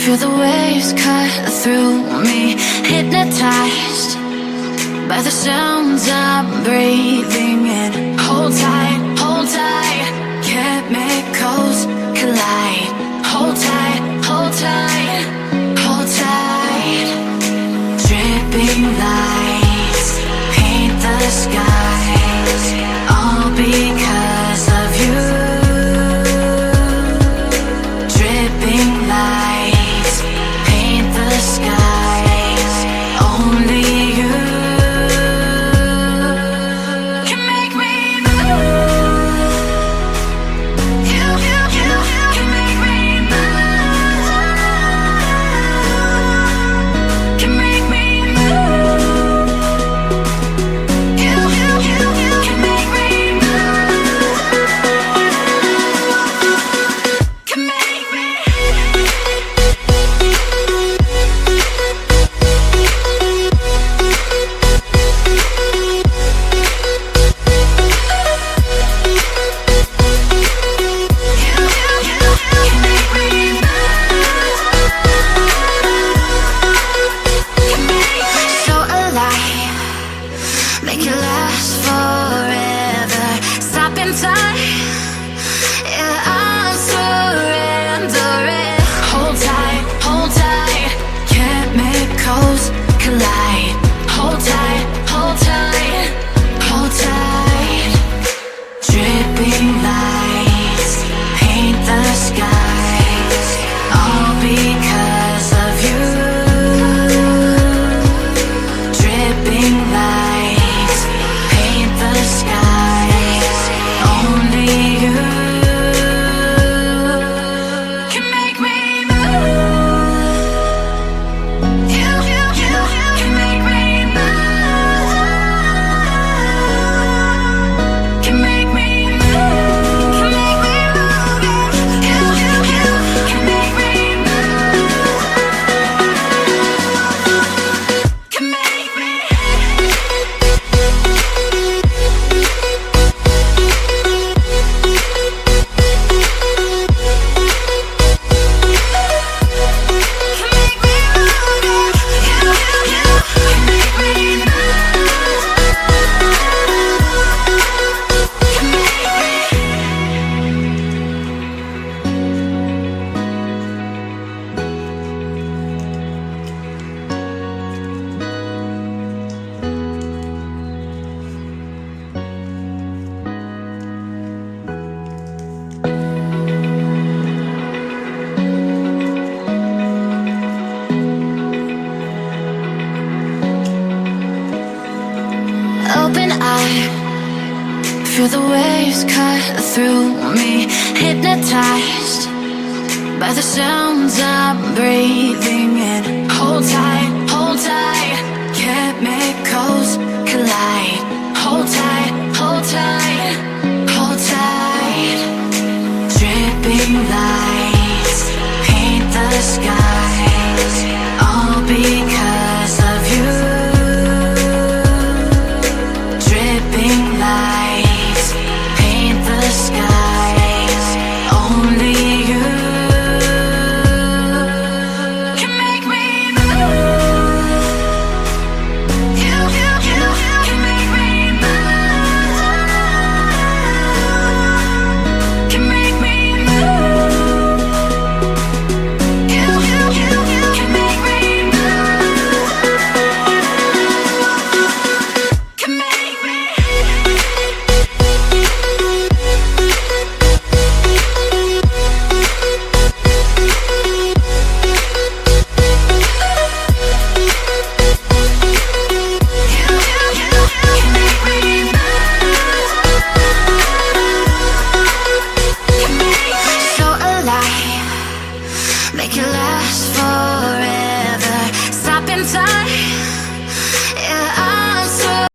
Feel the waves cut through me, hypnotized by the sounds I'm breathing in. Hold tight, chemicals collide. Hold tight, hold tight, hold tight. Dripping lights paint the skies, all because of you. Dripping lights paint the skies, only you can make me move. You can make me move. Can make me move. You can make me move. Can make me. So alive, make it last forever. Stop in time, yeah, I'm surrendering. Hold tight, chemicals collide. Hold tight, hold tight. Dripping lights paint the skies, all because of you. Dripping lights paint the skies, only you can make me move. You can make me move. Can make me move. Can make me move. You can make me move. Can make me. Open eye, feel the waves cut through me, hypnotized by the sounds I'm breathing in. Hold tight,